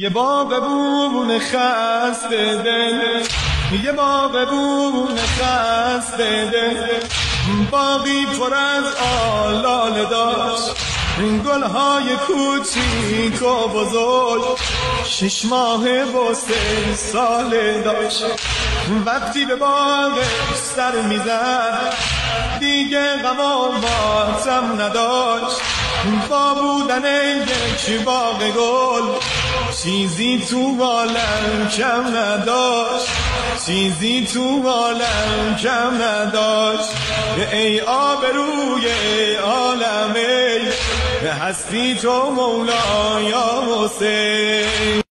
یه باغبون خسته دل، یه باغبون خسته دل، باغی پر از آلاله داشت، گلهای کوچیک و بزرگ، 6 ماه و 3 ساله داشت. وقتی به باغش سر میزد دیگه غم و ماتم نداشت. با بودن یک باغ گل چیزی تو عالم کم نداشت، چیزی تو عالم کم نداشت. ای آبروی عالم، ای هستی تو مولا یا حسین.